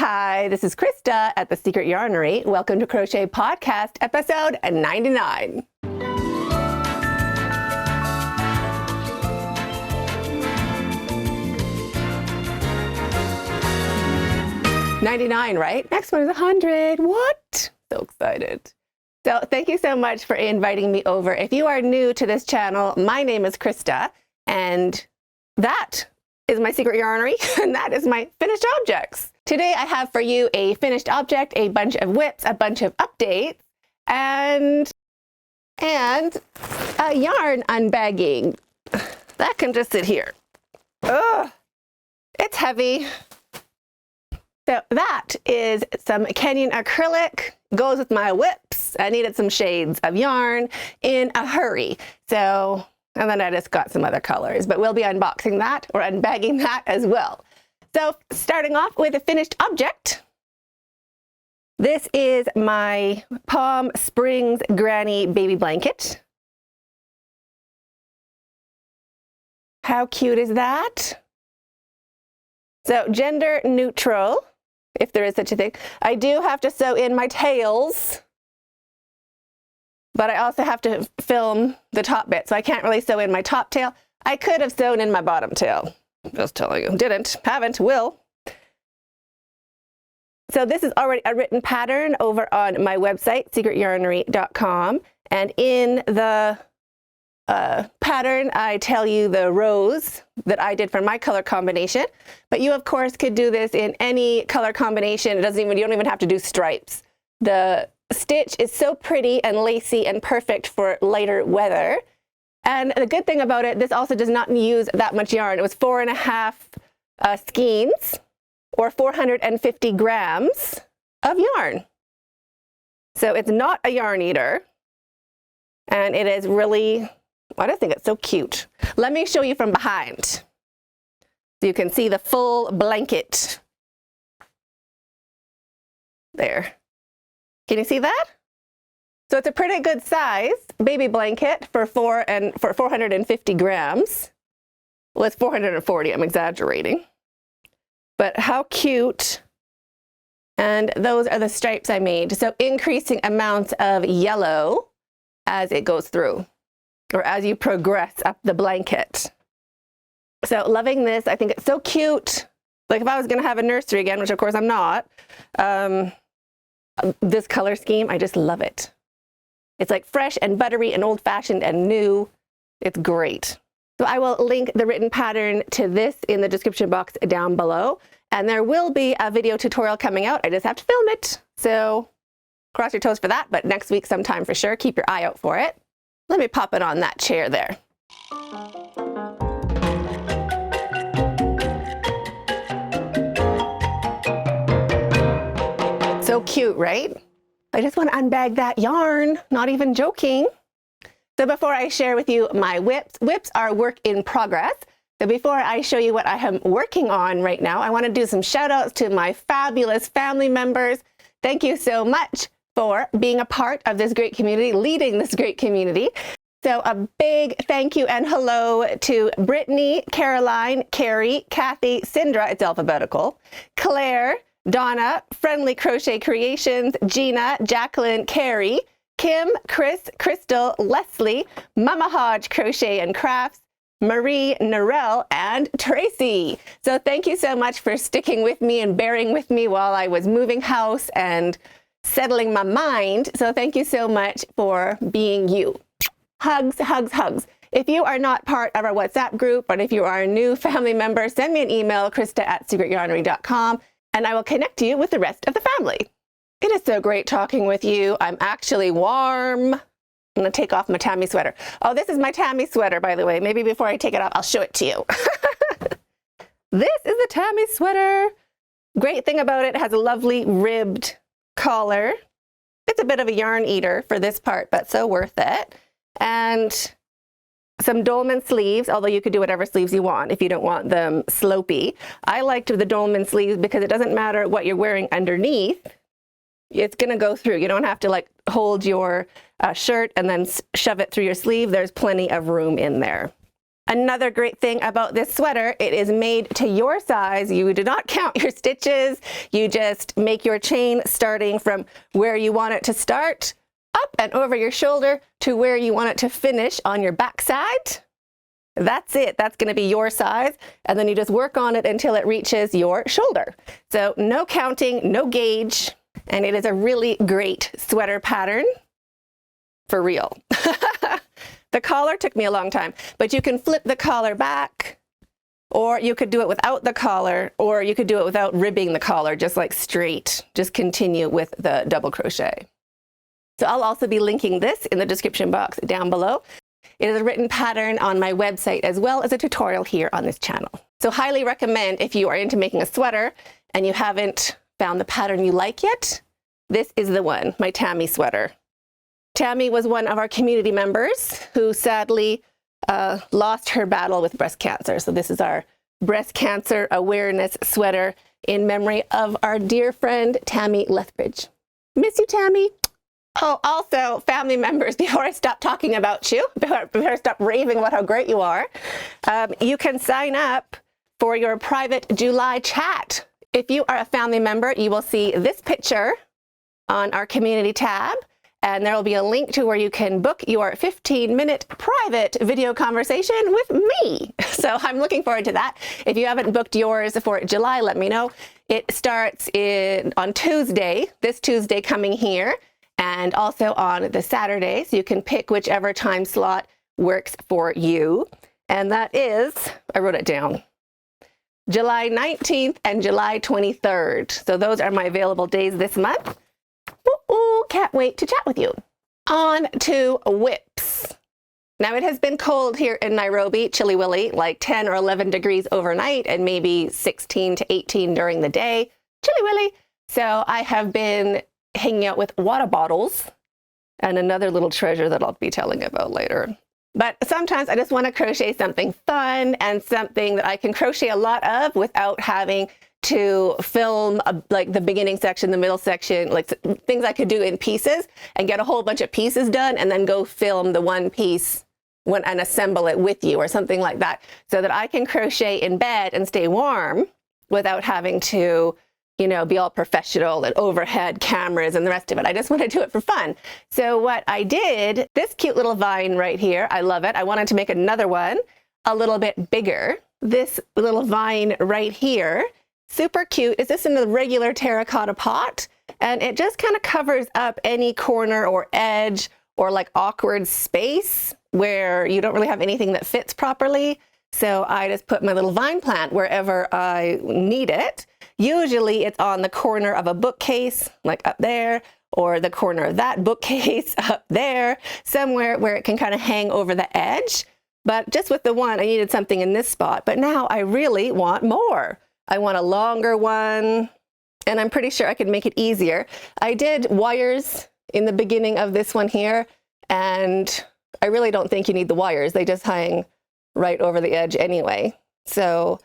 Hi, this is Krista at The Secret Yarnery. Welcome to Crochet Podcast, episode 99. $99, right? Next one is 100. What? So excited. So thank you so much for inviting me over. If you are new to this channel, my name is Krista, and that is my secret yarnery, and that is my finished objects. Today I have for you a finished object, a bunch of whips, a bunch of updates, and a yarn unbagging. That can just sit here. Ugh, it's heavy. So that is some Kenyan acrylic, goes with my whips. I needed some shades of yarn in a hurry. So, and then I just got some other colors, but we'll be unboxing that or unbagging that as well. So starting off with a finished object. This is my Palm Springs Granny baby blanket. How cute is that? So gender neutral, if there is such a thing. I do have to sew in my tails, but I also have to film the top bit, so I can't really sew in my top tail. I could have sewn in my bottom tail. Just telling you. Didn't, haven't, will. So this is already a written pattern over on my website, secretyarnery.com. And in the pattern, I tell you the rows that I did for my color combination. But you, of course, could do this in any color combination. You don't even have to do stripes. The stitch is so pretty and lacy and perfect for lighter weather. And the good thing about it, this also does not use that much yarn. It was 4.5 skeins or 450 grams of yarn. So it's not a yarn eater. And it is really, I just think it's so cute. Let me show you from behind. So you can see the full blanket. There. Can you see that? So it's a pretty good size baby blanket for 450 grams. Well, it's 440, I'm exaggerating. But how cute. And those are the stripes I made. So increasing amounts of yellow as it goes through, or as you progress up the blanket. So loving this. I think it's so cute. Like if I was gonna have a nursery again, which of course I'm not, this color scheme, I just love it. It's like fresh and buttery and old-fashioned and new. It's great. So I will link the written pattern to this in the description box down below. And there will be a video tutorial coming out. I just have to film it. So cross your toes for that, but next week sometime for sure. Keep your eye out for it. Let me pop it on that chair there. So cute, right? I just want to unbag that yarn, not even joking. So before I share with you my whips are work in progress. So before I show you what I am working on right now, I want to do some shout outs to my fabulous family members. Thank you so much for being a part of this great community, leading this great community. So a big thank you and hello to Brittany, Caroline, Carrie, Kathy, Cindra, it's alphabetical, Claire, Donna, Friendly Crochet Creations, Gina, Jacqueline, Carrie, Kim, Chris, Crystal, Leslie, Mama Hodge Crochet and Crafts, Marie, Narelle, and Tracy. So thank you so much for sticking with me and bearing with me while I was moving house and settling my mind. So thank you so much for being you. Hugs, hugs, hugs. If you are not part of our WhatsApp group, but if you are a new family member, send me an email, krista@secretyarnery.com. and I will connect you with the rest of the family. It is so great talking with you. I'm actually warm. I'm gonna take off my Tammy sweater. Oh, this is my Tammy sweater, by the way. Maybe before I take it off, I'll show it to you. This is the Tammy sweater. Great thing about it, has a lovely ribbed collar. It's a bit of a yarn eater for this part, but so worth it. And some dolman sleeves, although you could do whatever sleeves you want if you don't want them slopey. I liked the dolman sleeves because it doesn't matter what you're wearing underneath. It's gonna go through. You don't have to like hold your shirt and then shove it through your sleeve. There's plenty of room in there. Another great thing about this sweater, it is made to your size. You do not count your stitches. You just make your chain starting from where you want it to start, up and over your shoulder to where you want it to finish on your back side. That's it. That's going to be your size. And then you just work on it until it reaches your shoulder. So no counting, no gauge. And it is a really great sweater pattern for real. The collar took me a long time, but you can flip the collar back, or you could do it without the collar, or you could do it without ribbing the collar, just like straight. Just continue with the double crochet. So I'll also be linking this in the description box down below. It is a written pattern on my website as well as a tutorial here on this channel. So highly recommend if you are into making a sweater and you haven't found the pattern you like yet, this is the one, my Tammy sweater. Tammy was one of our community members who sadly lost her battle with breast cancer. So this is our breast cancer awareness sweater in memory of our dear friend, Tammy Lethbridge. Miss you, Tammy. Oh, also family members, before I stop talking about you, before I stop raving about how great you are, you can sign up for your private July chat. If you are a family member, you will see this picture on our community tab. And there will be a link to where you can book your 15-minute private video conversation with me. So I'm looking forward to that. If you haven't booked yours for July, let me know. It starts on Tuesday, this Tuesday coming here, and also on the Saturday. So you can pick whichever time slot works for you. And that is, I wrote it down, July 19th and July 23rd. So those are my available days this month. Ooh, can't wait to chat with you. On to whips. Now it has been cold here in Nairobi, chilly willy, like 10 or 11 degrees overnight and maybe 16 to 18 during the day. Chilly willy. So I have been hanging out with water bottles and another little treasure that I'll be telling about later. But sometimes I just want to crochet something fun and something that I can crochet a lot of without having to film like the beginning section, the middle section, like things I could do in pieces and get a whole bunch of pieces done and then go film the one piece and assemble it with you or something like that, so that I can crochet in bed and stay warm without having to, you know, be all professional and overhead cameras and the rest of it. I just want to do it for fun. So what I did, this cute little vine right here, I love it. I wanted to make another one a little bit bigger. This little vine right here, super cute. It's just in a regular terracotta pot, and it just kind of covers up any corner or edge or like awkward space where you don't really have anything that fits properly. So I just put my little vine plant wherever I need it. Usually it's on the corner of a bookcase, like up there, or the corner of that bookcase up there, somewhere where it can kind of hang over the edge. But just with the one, I needed something in this spot. But now I really want more. I want a longer one, and I'm pretty sure I could make it easier. I did wires in the beginning of this one here, and I really don't think you need the wires. They just hang right over the edge anyway. So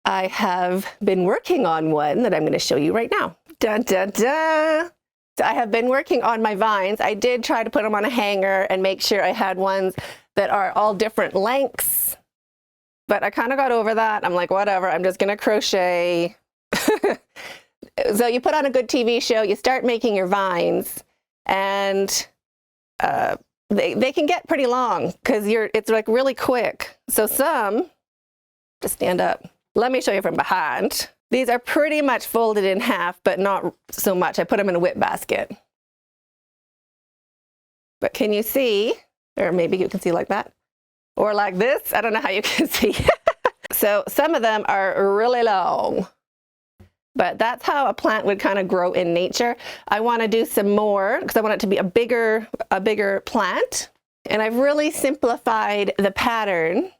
I have been working on one that I'm going to show you right now. Dun, dun, dun. So I have been working on my vines. I did try to put them on a hanger and make sure I had ones that are all different lengths. But I kind of got over that. I'm like, whatever, I'm just going to crochet. So you put on a good TV show, you start making your vines, and they can get pretty long because it's like really quick. So some, just stand up. Let me show you from behind. These are pretty much folded in half, but not so much. I put them in a whip basket. But can you see, or maybe you can see like that, or like this? I don't know how you can see. So some of them are really long, but that's how a plant would kind of grow in nature. I want to do some more because I want it to be a bigger plant. And I've really simplified the pattern.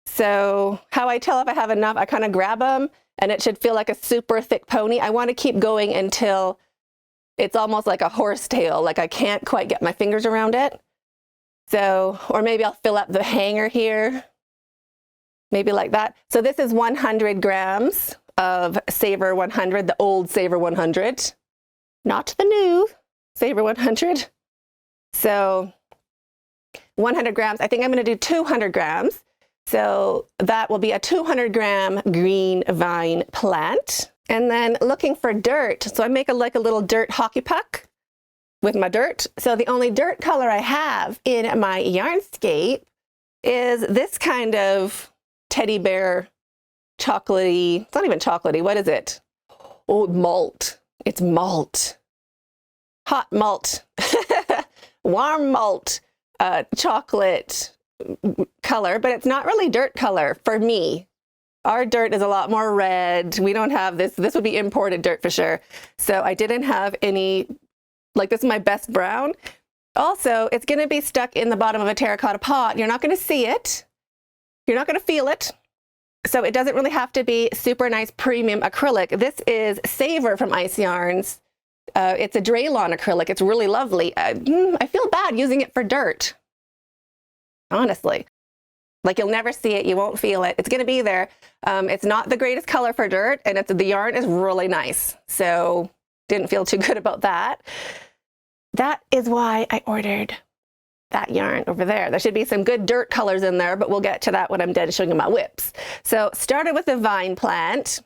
So how I tell if I have enough, I kind of grab them and it should feel like a super thick pony. I want to keep going until it's almost like a horsetail, like I can't quite get my fingers around it. So, or maybe I'll fill up the hanger here, maybe like that. So this is 100 grams of Saver 100, the old Saver 100, not the new Saver 100. So 100 grams, I think I'm going to do 200 grams. So that will be a 200-gram green vine plant. And then looking for dirt. So I make like a little dirt hockey puck with my dirt. So the only dirt color I have in my Yarnscape is this kind of teddy bear chocolatey. It's not even chocolatey. What is it? Oh, malt. It's malt. Hot malt. Warm malt. Chocolate color, but it's not really dirt color for me. Our dirt is a lot more red. We don't have this. This would be imported dirt for sure. So I didn't have any, like this is my best brown. Also, it's going to be stuck in the bottom of a terracotta pot. You're not going to see it. You're not going to feel it. So it doesn't really have to be super nice premium acrylic. This is Savor from Ice Yarns. It's a Draylon acrylic. It's really lovely. I feel bad using it for dirt. Honestly. Like you'll never see it, you won't feel it. It's going to be there. It's not the greatest color for dirt, and the yarn is really nice. So didn't feel too good about that. That is why I ordered that yarn over there. There should be some good dirt colors in there, but we'll get to that when I'm done showing you my whips. So started with the vine plant.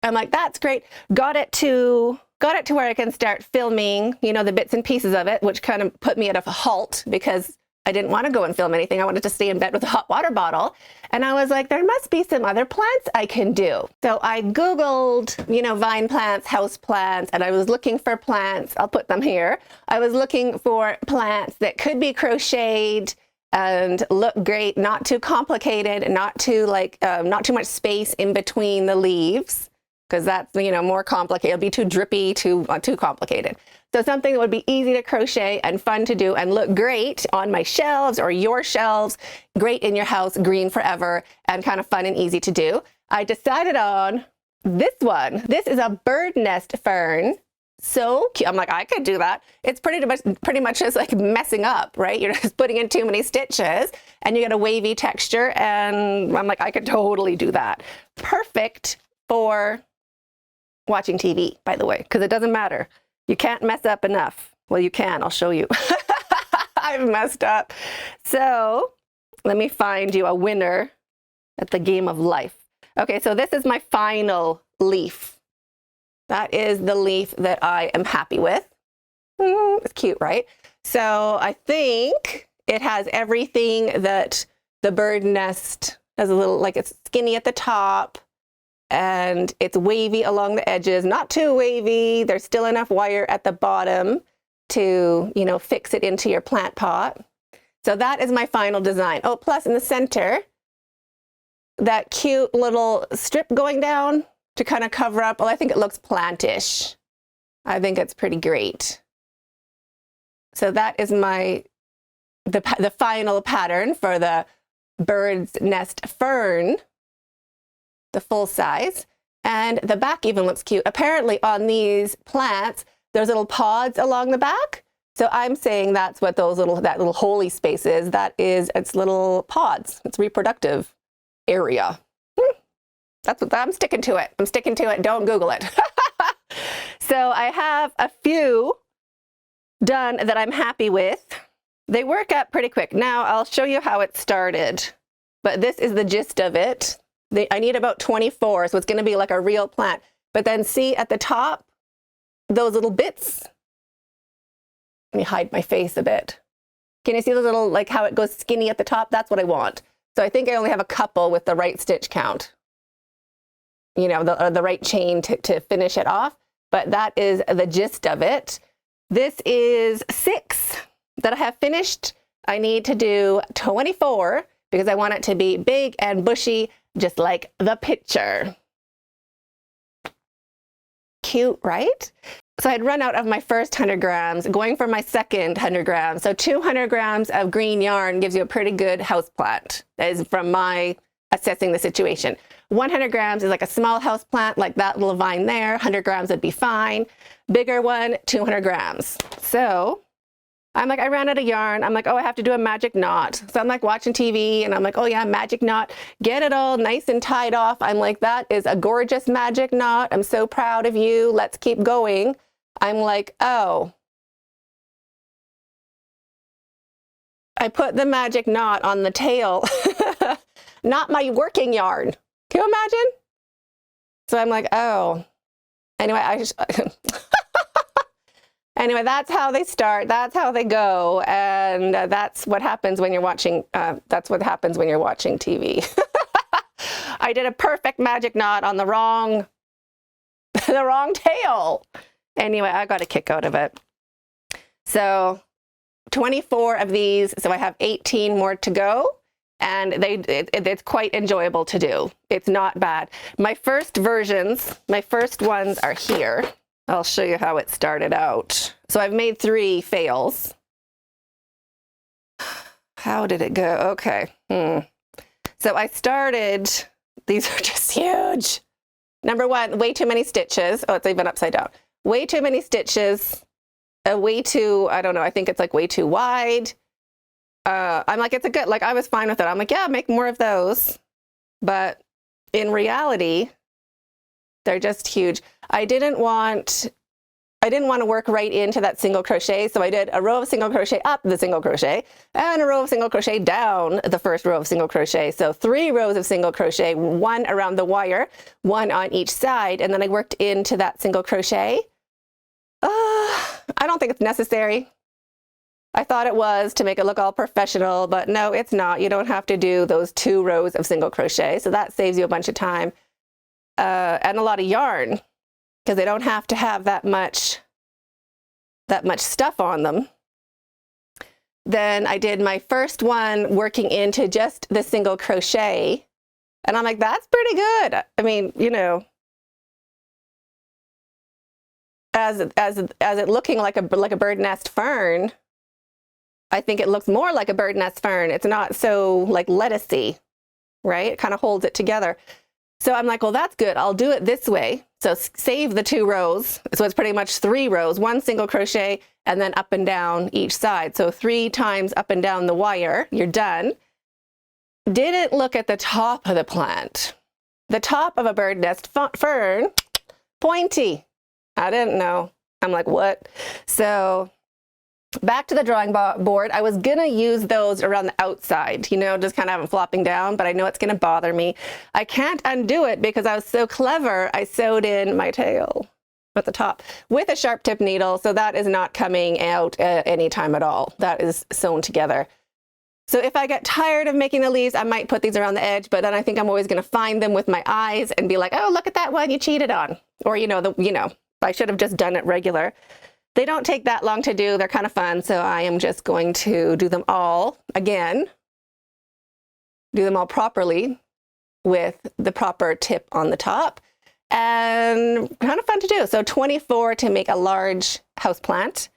I'm like, that's great. Got it to where I can start filming, you know, the bits and pieces of it, which kind of put me at a halt because I didn't want to go and film anything. I wanted to stay in bed with a hot water bottle. And I was like, there must be some other plants I can do. So I Googled, you know, vine plants, house plants, and I was looking for plants. I'll put them here. I was looking for plants that could be crocheted and look great, not too complicated, not too not too much space in between the leaves, because that's, you know, more complicated. It'll be too drippy, too complicated. So something that would be easy to crochet and fun to do and look great on my shelves or your shelves, great in your house, green forever, and kind of fun and easy to do. I decided on this one. This is a bird nest fern. So cute. I'm like, I could do that. It's pretty much just like messing up, right? You're just putting in too many stitches and you get a wavy texture. And I'm like, I could totally do that. Perfect for watching TV, by the way, because it doesn't matter. You can't mess up enough. Well, you can. I'll show you. I've messed up. So let me find you a winner at the game of life. Okay, so this is my final leaf. That is the leaf that I am happy with. It's cute, right? So I think it has everything that the bird nest has, a little, like it's skinny at the top. And it's wavy along the edges, not too wavy. There's still enough wire at the bottom to, you know, fix it into your plant pot. So that is my final design. Oh, plus in the center, that cute little strip going down to kind of cover up. Well, I think it looks plantish. I think it's pretty great. So that is the final pattern for the bird's nest fern. The full size, and the back even looks cute. Apparently on these plants, there's little pods along the back. So I'm saying that's what that little holy space is. That is its little pods, its reproductive area. That's what I'm sticking to it. I'm sticking to it. Don't Google it. So I have a few done that I'm happy with. They work up pretty quick. Now I'll show you how it started, but this is the gist of it. I need about 24, so it's going to be like a real plant. But then see at the top, those little bits. Let me hide my face a bit. Can you see the little, like how it goes skinny at the top? That's what I want. So I think I only have a couple with the right stitch count. You know, the right chain to finish it off. But that is the gist of it. This is 6 that I have finished. I need to do 24 because I want it to be big and bushy, just like the picture. Cute, right? So I'd run out of my first 100 grams, going for my second 100 grams. So 200 grams of green yarn gives you a pretty good house plant. That is from my assessing the situation. 100 grams is like a small house plant, like that little vine there. 100 grams would be fine. Bigger one, 200 grams. So I'm like, I ran out of yarn. I'm like, oh, I have to do a magic knot. So I'm like watching TV and I'm like, oh yeah, magic knot. Get it all nice and tied off. I'm like, that is a gorgeous magic knot. I'm so proud of you. Let's keep going. I'm like, oh. I put the magic knot on the tail not my working yarn. Can you imagine? So I'm like, oh, anyway, anyway, that's how they start. That's how they go. And that's what happens when you're watching. That's what happens when you're watching TV. I did a perfect magic knot on the wrong tail. Anyway, I got a kick out of it. So 24 of these. So I have 18 more to go. And it's quite enjoyable to do. It's not bad. My first versions, my first ones are here. I'll show you how it started out. So I've made 3 fails. How did it go? Okay. So I started, these are just huge. Number 1, way too many stitches. Oh, it's even upside down. Way too many stitches. Way too, I don't know, I think it's like way too wide. I'm like, it's a good, like I was fine with it. I'm like, yeah, make more of those. But in reality, they're just huge. I didn't want to work right into that single crochet. So I did a row of single crochet up the single crochet and a row of single crochet down the first row of single crochet. So 3 rows of single crochet, 1 around the wire, 1 on each side. And then I worked into that single crochet. I don't think it's necessary. I thought it was to make it look all professional, but no, it's not. You don't have to do those 2 rows of single crochet. So that saves you a bunch of time and a lot of yarn because they don't have to have that much stuff on them. Then I did my first one working into just the single crochet. And I'm like, that's pretty good. I mean, you know, as it looking like a bird nest fern, I think it looks more like a bird nest fern. It's not so like lettucey, right? It kind of holds it together. So I'm like, well, that's good. I'll do it this way. So save the 2 rows. So it's pretty much 3 rows, 1 single crochet, and then up and down each side. So 3 times up and down the wire, you're done. Didn't look at the top of the plant. The top of a bird nest fern, pointy. I didn't know. I'm like, what? So back to the drawing board. I was going to use those around the outside, you know, just kind of have them flopping down, but I know it's going to bother me. I can't undo it because I was so clever. I sewed in my tail at the top with a sharp tip needle. So that is not coming out any time at all. That is sewn together. So if I get tired of making the leaves, I might put these around the edge, but then I think I'm always going to find them with my eyes and be like, oh, look at that one you cheated on. Or, I should have just done it regular. They don't take that long to do. They're kind of fun. So I am just going to do them all again, do them all properly with the proper tip on the top, and kind of fun to do. So 24 to make a large house plant,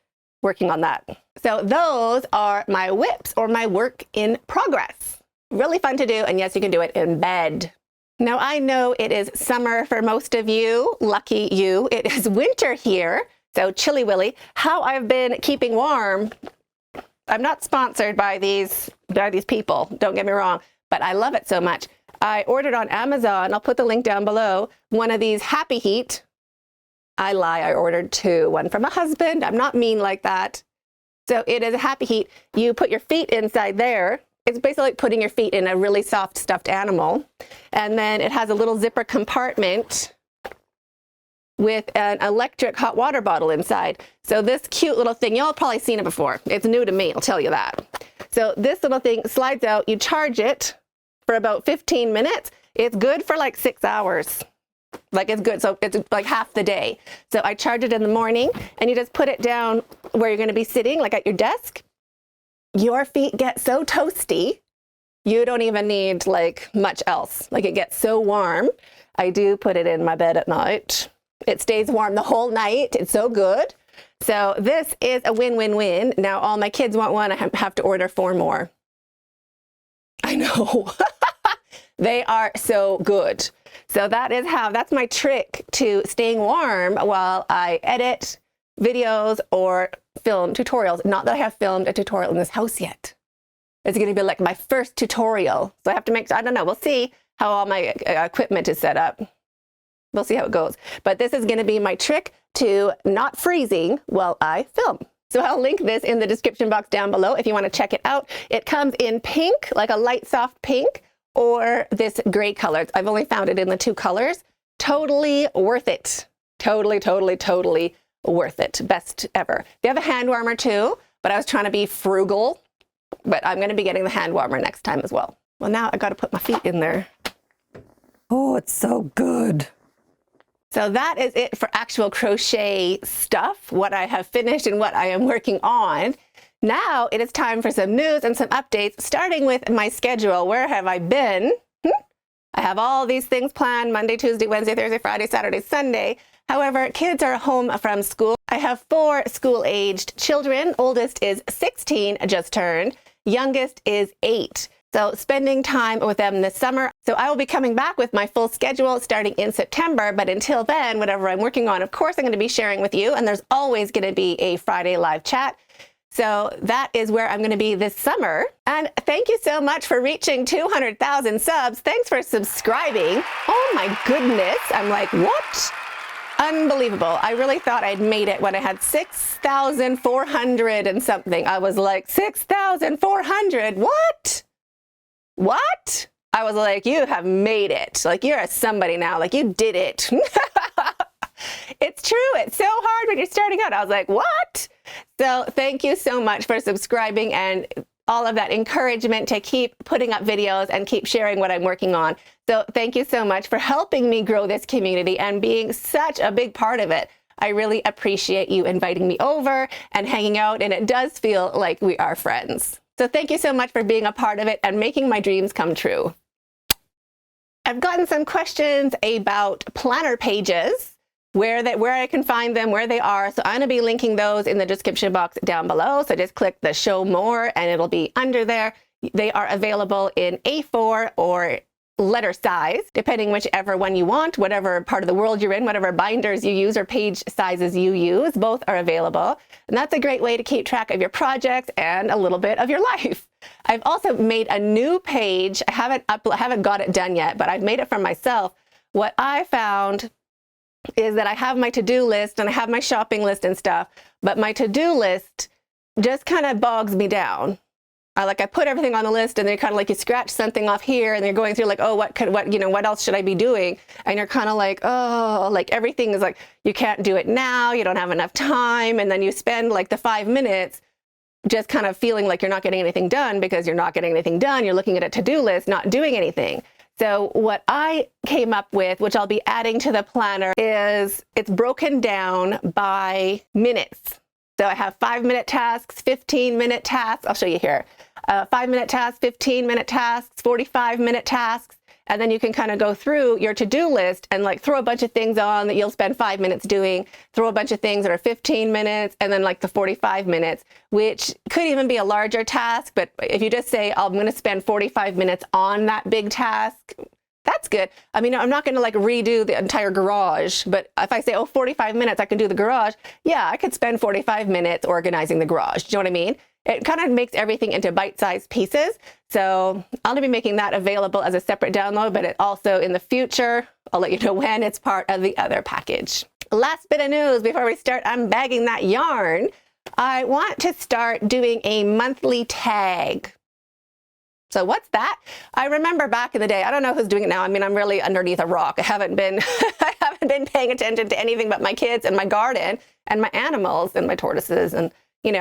working on that. So those are my whips or my work in progress. Really fun to do. And yes, you can do it in bed. Now I know it is summer for most of you. Lucky you. It is winter here. So Chilly Willy, how I've been keeping warm. I'm not sponsored by these people, don't get me wrong, but I love it so much. I ordered on Amazon, I'll put the link down below, one of these Happy Heat. I lie, I ordered 2, one from a husband. I'm not mean like that. So it is a Happy Heat. You put your feet inside there. It's basically like putting your feet in a really soft stuffed animal. And then it has a little zipper compartment with an electric hot water bottle inside. So this cute little thing, y'all have probably seen it before. It's new to me, I'll tell you that. So this little thing slides out, you charge it for about 15 minutes. It's good for like 6 hours. Like it's good, so it's like half the day. So I charge it in the morning and you just put it down where you're gonna be sitting, like at your desk. Your feet get so toasty, you don't even need like much else. Like it gets so warm. I do put it in my bed at night. It stays warm the whole night. It's so good. So this is a win-win-win. Now all my kids want one. I have to order 4 more. I know. They are so good. So that's my trick to staying warm while I edit videos or film tutorials. Not that I have filmed a tutorial in this house yet. It's going to be like my first tutorial. So I have to I don't know. We'll see how all my equipment is set up. We'll see how it goes. But this is going to be my trick to not freezing while I film. So I'll link this in the description box down below if you want to check it out. It comes in pink, like a light soft pink, or this gray color. I've only found it in the two colors. Totally worth it. Totally, totally, totally worth it. Best ever. They have a hand warmer too, but I was trying to be frugal, but I'm going to be getting the hand warmer next time as well. Well, now I got to put my feet in there. Oh, it's so good. So that is it for actual crochet stuff, what I have finished and what I am working on. Now it is time for some news and some updates, starting with my schedule. Where have I been? I have all these things planned: Monday, Tuesday, Wednesday, Thursday, Friday, Saturday, Sunday. However, kids are home from school. I have 4 school-aged children. Oldest is 16, just turned. Youngest is 8. So spending time with them this summer. So I will be coming back with my full schedule starting in September. But until then, whatever I'm working on, of course, I'm going to be sharing with you. And there's always going to be a Friday live chat. So that is where I'm going to be this summer. And thank you so much for reaching 200,000 subs. Thanks for subscribing. Oh my goodness. I'm like, what? Unbelievable. I really thought I'd made it when I had 6,400 and something. I was like, 6,400? What? What? I was like, you have made it. Like, you're a somebody now. Like, you did it. It's true. It's so hard when you're starting out. I was like, what? So thank you so much for subscribing and all of that encouragement to keep putting up videos and keep sharing what I'm working on. So thank you so much for helping me grow this community and being such a big part of it. I really appreciate you inviting me over and hanging out, and it does feel like we are friends. So thank you so much for being a part of it and making my dreams come true. I've gotten some questions about planner pages, where I can find them, where they are. So I'm going to be linking those in the description box down below. So just click the show more and it'll be under there. They are available in A4 or letter size, depending whichever one you want, whatever part of the world you're in, whatever binders you use or page sizes you use, both are available. And that's a great way to keep track of your projects and a little bit of your life. I've also made a new page. I haven't got it done yet, but I've made it for myself. What I found is that I have my to-do list and I have my shopping list and stuff, but my to-do list just kind of bogs me down. I put everything on the list, and then kind of like you scratch something off here, and you're going through like, oh, what else should I be doing? And you're kind of like, oh, like everything is like, you can't do it now, you don't have enough time, and then you spend like the 5 minutes just kind of feeling like you're not getting anything done because you're not getting anything done. You're looking at a to-do list, not doing anything. So what I came up with, which I'll be adding to the planner, is it's broken down by minutes. So I have 5-minute tasks, 15-minute tasks. I'll show you here. 5-minute tasks, 15-minute tasks, 45-minute tasks. And then you can kind of go through your to-do list and like throw a bunch of things on that you'll spend 5 minutes doing, throw a bunch of things that are 15 minutes, and then like the 45 minutes, which could even be a larger task. But if you just say, I'm going to spend 45 minutes on that big task, that's good. I mean, I'm not going to like redo the entire garage, but if I say, 45 minutes, I can do the garage. Yeah, I could spend 45 minutes organizing the garage. Do you know what I mean? It kind of makes everything into bite-sized pieces. So I'll be making that available as a separate download, but it also in the future, I'll let you know when it's part of the other package. Last bit of news before we start unbagging that yarn. I want to start doing a monthly tag. So what's that? I remember back in the day, I don't know who's doing it now. I mean, I'm really underneath a rock. I haven't been paying attention to anything but my kids and my garden and my animals and my tortoises and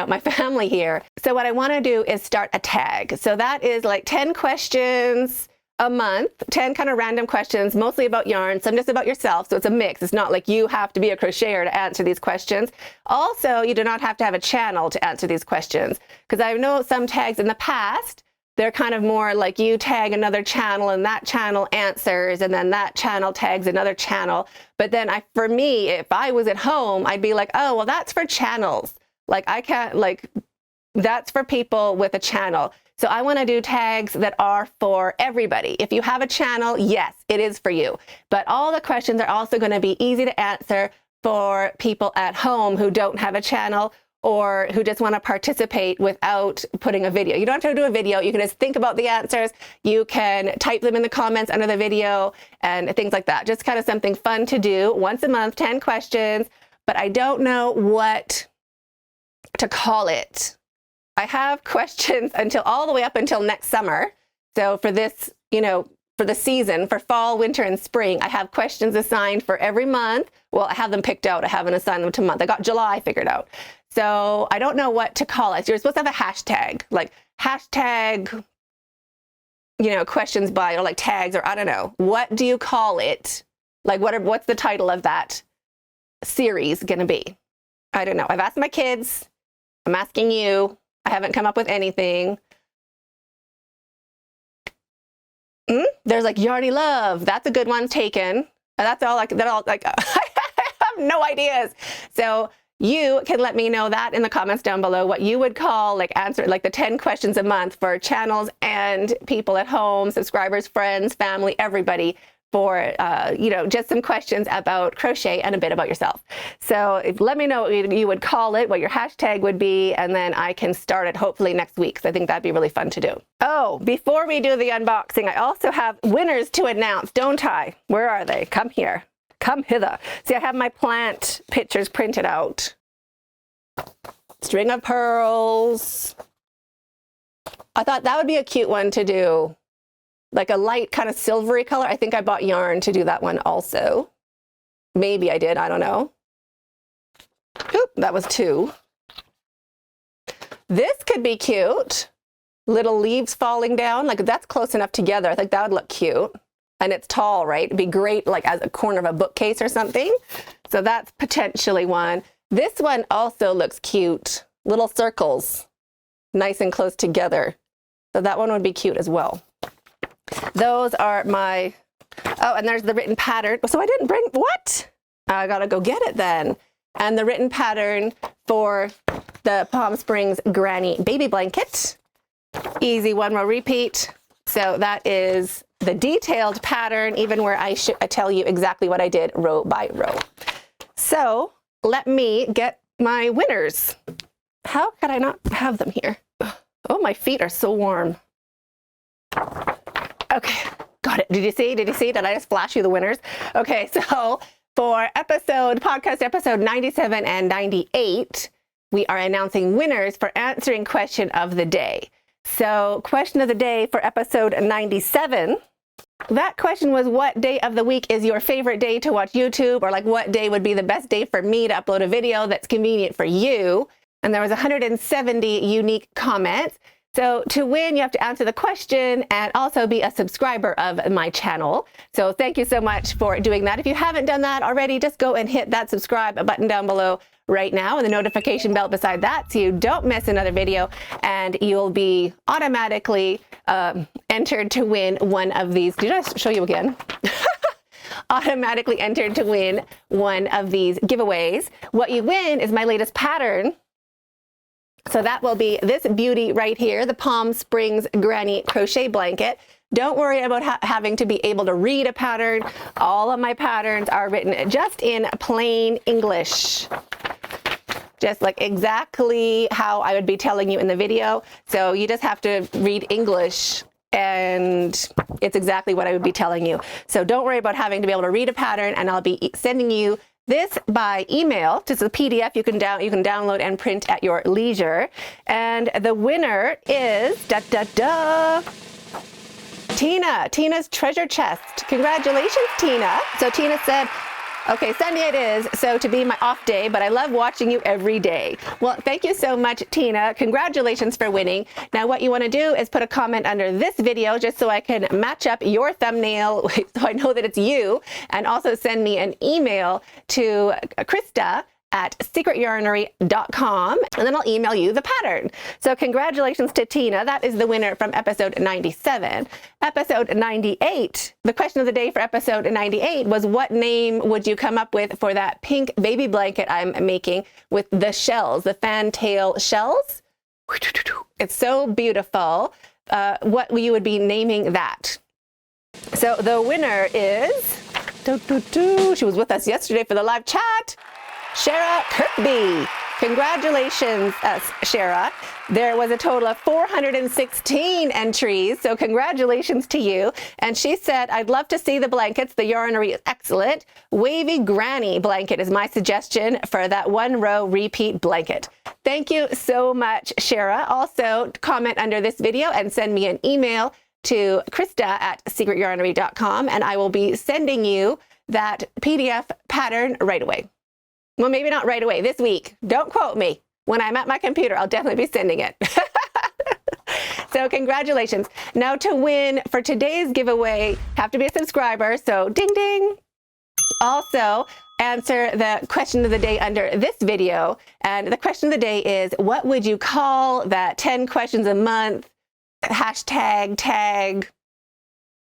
my family here. So what I want to do is start a tag. So that is like 10 questions a month, 10 kind of random questions, mostly about yarn, some just about yourself. So it's a mix. It's not like you have to be a crocheter to answer these questions. Also, you do not have to have a channel to answer these questions, because I know some tags in the past, they're kind of more like you tag another channel and that channel answers, and then that channel tags another channel. But then for me, if I was at home, I'd be like, oh, well, that's for channels. Like I can't, like, that's for people with a channel. So I want to do tags that are for everybody. If you have a channel, yes, it is for you. But all the questions are also going to be easy to answer for people at home who don't have a channel or who just want to participate without putting a video. You don't have to do a video. You can just think about the answers. You can type them in the comments under the video and things like that. Just kind of something fun to do once a month, 10 questions. But I don't know what to call it. I have questions all the way up until next summer. So for this, you know, for the season, for fall, winter, and spring, I have questions assigned for every month. Well, I have them picked out. I haven't assigned them to month. I got July figured out. So I don't know what to call it. You're supposed to have a hashtag, like hashtag, you know, questions by, or like tags, or I don't know. What do you call it? Like, what's the title of that series going to be? I don't know. I've asked my kids. I'm asking you. I haven't come up with anything. There's like Yarny Love. That's a good one taken. That's all like, I have no ideas. So you can let me know that in the comments down below, what you would call like answer, like the 10 questions a month for channels and people at home, subscribers, friends, family, everybody, for, you know, just some questions about crochet and a bit about yourself. So let me know what you would call it, what your hashtag would be, and then I can start it hopefully next week, because I think that'd be really fun to do. Oh, before we do the unboxing, I also have winners to announce, don't I? Where are they? Come here. Come hither. See, I have my plant pictures printed out. String of pearls. I thought that would be a cute one to do. Like a light kind of silvery color. I think I bought yarn to do that one also. Maybe I did, I don't know. Oop, that was 2. This could be cute. Little leaves falling down, like that's close enough together. I think that would look cute. And it's tall, right? It'd be great like as a corner of a bookcase or something. So that's potentially one. This one also looks cute. Little circles, nice and close together. So that one would be cute as well. Those are my, oh, and there's the written pattern. So I didn't bring, what? I gotta go get it then. And the written pattern for the Palm Springs Granny Baby Blanket. Easy one row repeat. So that is the detailed pattern, even where I tell you exactly what I did row by row. So let me get my winners. How could I not have them here? Oh, my feet are so warm. Okay, got it. Did you see? Did you see? Did I just flash you the winners? Okay, so for podcast episode 97 and 98, we are announcing winners for answering question of the day. So question of the day for episode 97, that question was, what day of the week is your favorite day to watch YouTube? Or like what day would be the best day for me to upload a video that's convenient for you? And there was 170 unique comments. So to win, you have to answer the question and also be a subscriber of my channel. So thank you so much for doing that. If you haven't done that already, just go and hit that subscribe button down below right now and the notification bell beside that so you don't miss another video, and you'll be automatically entered to win one of these. Did I show you again? Automatically entered to win one of these giveaways. What you win is my latest pattern. So that will be this beauty right here, the Palm Springs Granny Crochet Blanket. Don't worry about having to be able to read a pattern. All of my patterns are written just in plain English. Just like exactly how I would be telling you in the video. So you just have to read English and it's exactly what I would be telling you. So don't worry about having to be able to read a pattern, and I'll be sending you this by email. Just a PDF you can download and print at your leisure. And the winner is Tina. Tina's treasure chest. Congratulations, Tina. So Tina said, okay, Sunday it is, so to be my off day, but I love watching you every day. Well, thank you so much, Tina. Congratulations for winning. Now, what you want to do is put a comment under this video just so I can match up your thumbnail so I know that it's you, and also send me an email to Krista@secretyarnery.com, and then I'll email you the pattern. So congratulations to Tina. That is the winner from episode 97. Episode 98, the question of the day for episode 98 was, what name would you come up with for that pink baby blanket I'm making with the shells, the fantail shells? It's so beautiful. What you would be naming that? So the winner is, she was with us yesterday for the live chat, Shara Kirkby. Congratulations, Shara. There was a total of 416 entries, so congratulations to you. And she said, I'd love to see the blankets. The yarnery is excellent. Wavy Granny blanket is my suggestion for that one row repeat blanket. Thank you so much, Shara. Also, comment under this video and send me an email to Krista@secretyarnery.com, and I will be sending you that PDF pattern right away. Well, maybe not right away, this week. Don't quote me. When I'm at my computer, I'll definitely be sending it. So congratulations. Now to win for today's giveaway, have to be a subscriber, so ding ding. Also, answer the question of the day under this video. And the question of the day is, what would you call that 10 questions a month hashtag tag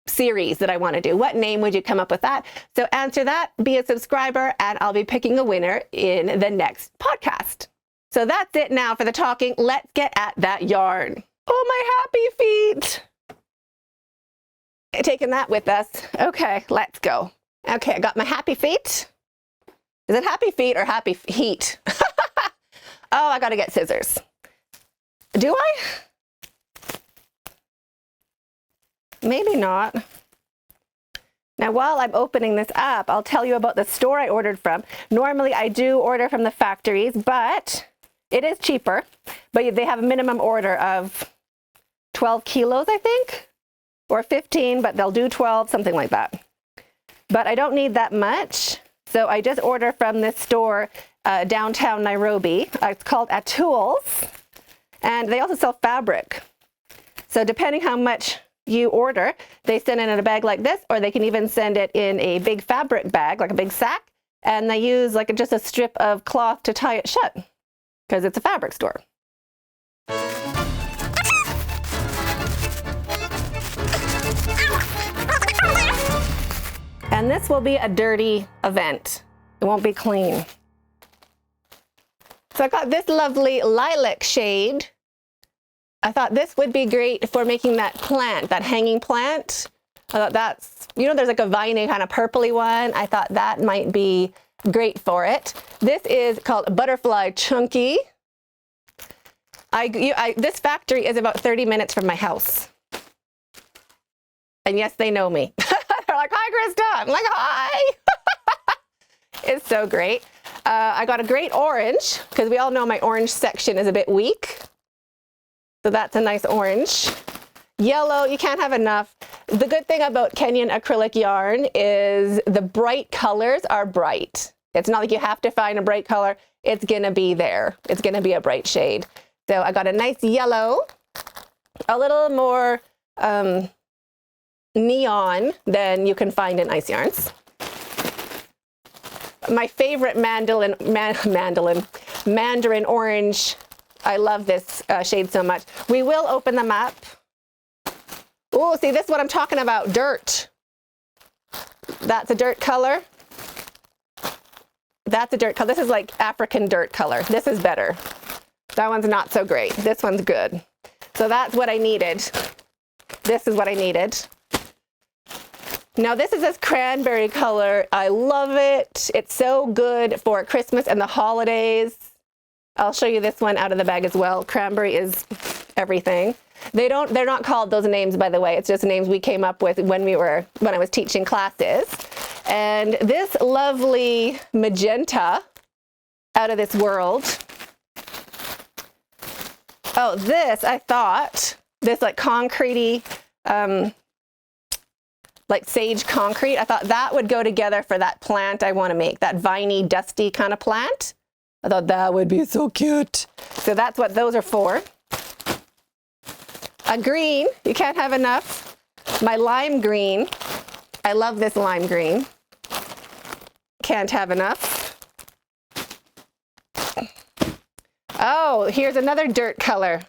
series that I want to do? What name would you come up with that? So answer that, be a subscriber, and I'll be picking a winner in the next podcast. So that's it now for the talking. Let's get at that yarn. Oh, my happy feet. Taking that with us. Okay, let's go. Okay, I got my happy feet. Is it happy feet or happy heat? Oh, I gotta get scissors. Do I? Maybe not. Now, while I'm opening this up, I'll tell you about the store I ordered from. Normally, I do order from the factories, but it is cheaper. But they have a minimum order of 12 kilos, I think, or 15, but they'll do 12, something like that. But I don't need that much, so I just order from this store downtown Nairobi. It's called Atul's, and they also sell fabric. So depending how much you order, they send it in a bag like this, or they can even send it in a big fabric bag, like a big sack, and they use like just a strip of cloth to tie it shut, because it's a fabric store. And this will be a dirty event. It won't be clean. So I got this lovely lilac shade. I thought this would be great for making that plant, that hanging plant. I thought that's, you know, there's like a viney kind of purpley one. I thought that might be great for it. This is called Butterfly Chunky. This factory is about 30 minutes from my house. And yes, they know me. They're like, hi, Krista. I'm like, hi. It's so great. I got a great orange, because we all know my orange section is a bit weak. So that's a nice orange. Yellow, you can't have enough. The good thing about Kenyan acrylic yarn is the bright colors are bright. It's not like you have to find a bright color. It's going to be there. It's going to be a bright shade. So I got a nice yellow, a little more neon than you can find in ice yarns. My favorite mandarin orange. I love this shade so much. We will open them up. Oh, see, this is what I'm talking about, dirt. That's a dirt color. That's a dirt color. This is like African dirt color. This is better. That one's not so great. This one's good. So that's what I needed. This is what I needed. Now this is this cranberry color. I love it. It's so good for Christmas and the holidays. I'll show you this one out of the bag as well. Cranberry is everything. They're not called those names, by the way. It's just names we came up with when I was teaching classes. And this lovely magenta, out of this world. Oh, this, I thought, this like concretey, like sage concrete. I thought that would go together for that plant I want to make, that viney, dusty kind of plant. I thought that would be so cute. So that's what those are for. A green, you can't have enough. My lime green. I love this lime green. Can't have enough. Oh, here's another dirt color.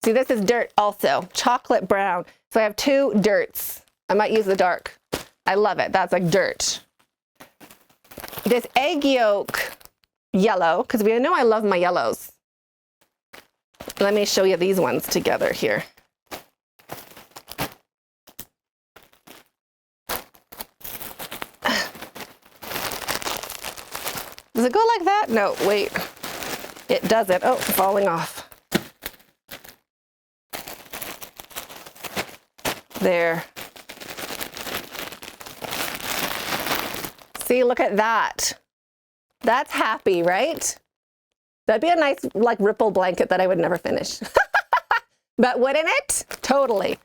See, this is dirt also, chocolate brown. So I have two dirts. I might use the dark. I love it. That's like dirt. This egg yolk yellow, because we know I love my yellows. Let me show you these ones together here. Does it go like that? No, wait. It doesn't. Oh, falling off. There. See, look at that. That's happy, right? That'd be a nice, like, ripple blanket that I would never finish. But wouldn't it? Totally.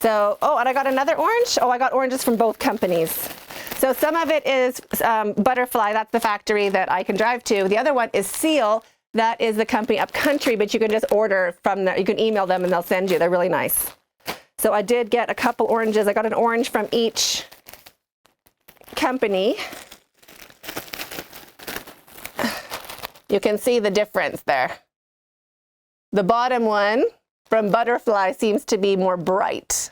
So, oh, and I got another orange. Oh, I got oranges from both companies. So some of it is Butterfly, that's the factory that I can drive to. The other one is Seal, that is the company up country, but you can just order from there. You can email them and they'll send you. They're really nice. So I did get a couple oranges. I got an orange from each company. You can see the difference there. The bottom one from Butterfly seems to be more bright.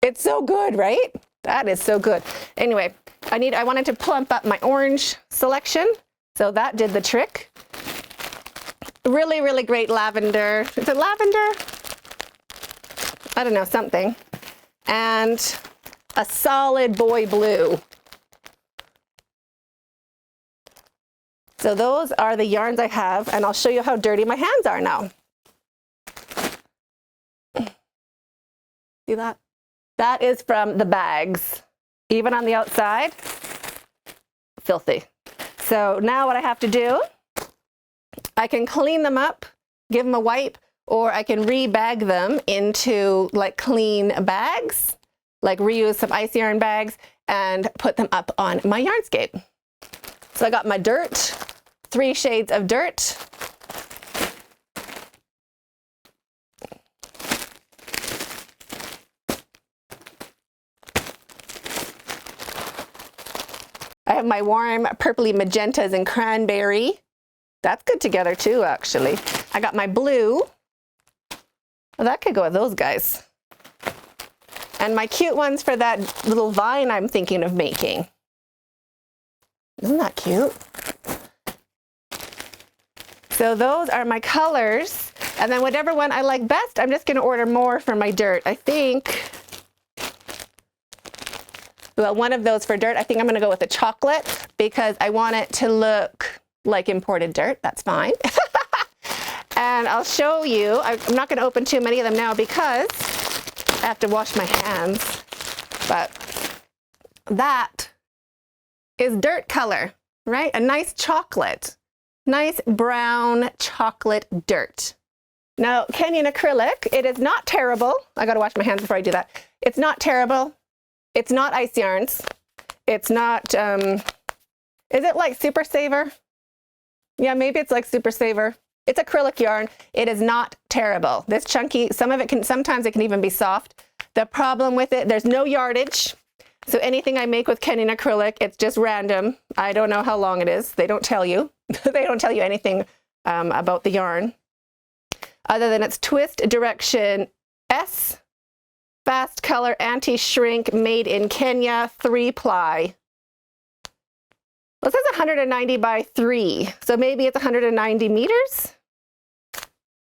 It's so good, right? That is so good. Anyway, I wanted to plump up my orange selection, so that did the trick. Really, really great lavender. Is it lavender? I don't know, something. And a solid boy blue. So those are the yarns I have, and I'll show you how dirty my hands are now. See that? That is from the bags. Even on the outside, filthy. So now what I have to do, I can clean them up, give them a wipe, or I can rebag them into like clean bags, like reuse some ice yarn bags and put them up on my Yarnscape. So I got my dirt, 3 shades of dirt. I have my warm purpley magentas and cranberry. That's good together too, actually. I got my blue. Well, that could go with those guys. And my cute ones for that little vine I'm thinking of making. Isn't that cute? So those are my colors. And then whatever one I like best, I'm just going to order more for my dirt. I think, well, one of those for dirt, I think I'm going to go with the chocolate because I want it to look like imported dirt. That's fine. And I'll show you. I'm not going to open too many of them now because I have to wash my hands. But that is dirt color, right? A nice chocolate. Nice brown chocolate dirt. Now, Kenyan acrylic, it is not terrible. I got to wash my hands before I do that. It's not terrible. It's not ice yarns. It's not, is it like Super Saver? Yeah, maybe it's like Super Saver. It's acrylic yarn. It is not terrible. This chunky, sometimes it can even be soft. The problem with it, there's no yardage. So anything I make with Kenyan acrylic, it's just random. I don't know how long it is. They don't tell you. They don't tell you anything about the yarn. Other than its twist direction S, fast color, anti-shrink, made in Kenya, 3-ply. Well, it says 190 by 3, so maybe it's 190 meters?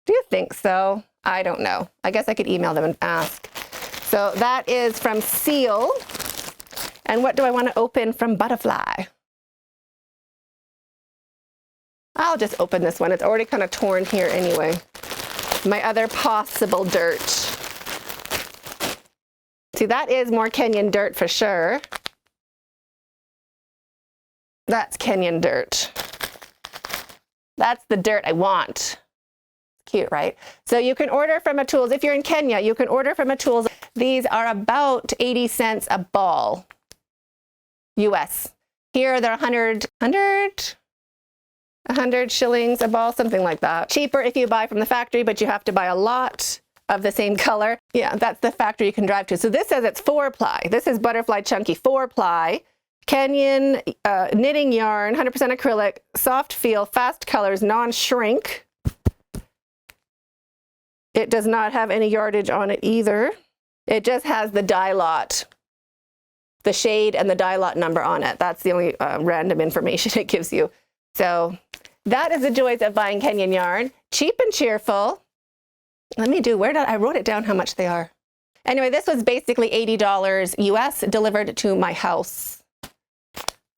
Do you think so? I don't know. I guess I could email them and ask. So that is from Seal. And what do I want to open from Butterfly? I'll just open this one. It's already kind of torn here anyway. My other possible dirt. See, that is more Kenyan dirt for sure. That's Kenyan dirt. That's the dirt I want. Cute, right? So you can order from Atul's. If you're in Kenya, you can order from Atul's. These are about 80 cents a ball. US. Here they're 100 shillings a ball, something like that. Cheaper if you buy from the factory, but you have to buy a lot of the same color. Yeah, that's the factory you can drive to. So this says it's 4-ply. This is Butterfly Chunky 4-ply. Kenyan knitting yarn, 100% acrylic, soft feel, fast colors, non-shrink. It does not have any yardage on it either. It just has the dye lot, the shade and the dye lot number on it. That's the only random information it gives you. So that is the joys of buying Kenyan yarn. Cheap and cheerful. Let me do, I wrote it down how much they are. Anyway, this was basically $80 US delivered to my house.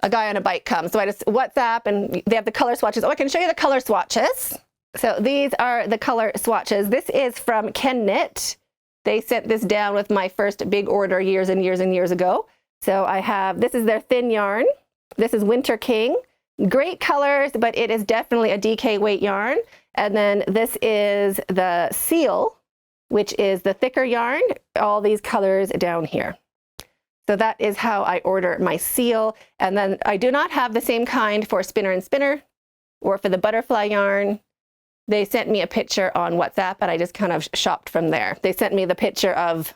A guy on a bike comes. So I just WhatsApp and they have the color swatches. Oh, I can show you the color swatches. So these are the color swatches. This is from Ken Knit. They sent this down with my first big order years and years and years ago. So I have, this is their thin yarn. This is Winter King. Great colors, but it is definitely a DK weight yarn. And then this is the Seal. which is the thicker yarn, all these colors down here. So that is how I order my seal. And then I do not have the same kind for Spinner and Spinner or for the butterfly yarn. They sent me a picture on WhatsApp and I just kind of shopped from there. They sent me the picture of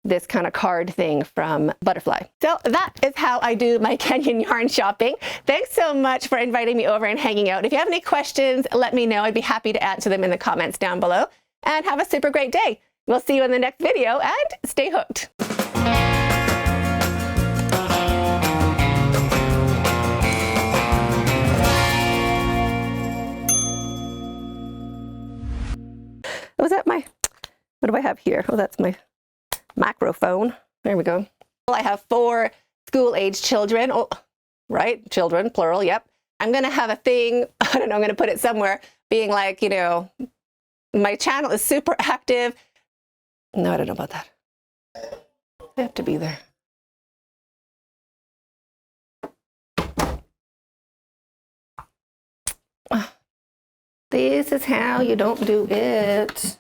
this kind of card thing from Butterfly. So that is how I do my Kenyan yarn shopping. Thanks so much for inviting me over and hanging out. If you have any questions, let me know. I'd be happy to answer them in the comments down below. And have a super great day. We'll see you in the next video and stay hooked. Was that my, what do I have here? Oh, that's my microphone. There we go. Well, I have 4 school-age children. Oh, right? Children, plural, yep. I'm going to have a thing, I don't know, I'm going to put it somewhere, being like, you know, my channel is super active. No, I don't know about that. I have to be there. This is how you don't do it.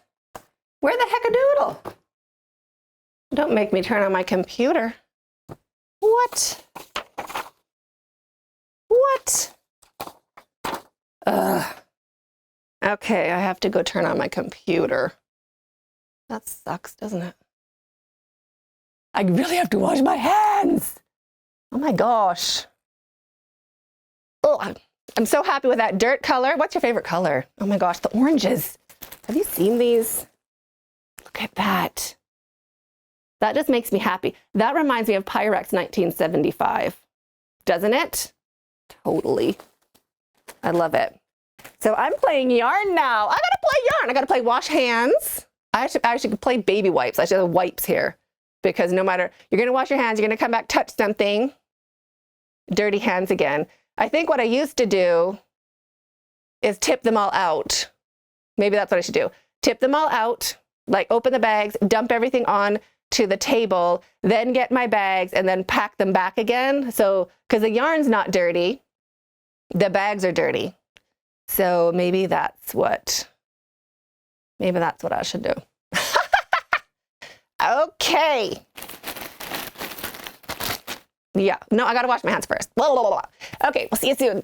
Where the heck-a-doodle? Don't make me turn on my computer. What? What? Okay, I have to go turn on my computer. That sucks, doesn't it? I really have to wash my hands. Oh my gosh. Oh, I'm so happy with that dirt color. What's your favorite color? Oh my gosh, the oranges. Have you seen these? Look at that. That just makes me happy. That reminds me of Pyrex 1975, doesn't it? Totally. I love it. So I'm playing yarn now. I gotta play yarn. I gotta play wash hands. I should play baby wipes. I should have wipes here because no matter, you're gonna wash your hands, you're gonna come back, touch something. Dirty hands again. I think what I used to do is tip them all out. Maybe that's what I should do. Tip them all out, like open the bags, dump everything on to the table, then get my bags and then pack them back again. So, because the yarn's not dirty, the bags are dirty. So maybe that's what I should do. Okay. Yeah, no, I gotta wash my hands first. Blah, blah, blah, blah. Okay, we'll see you soon.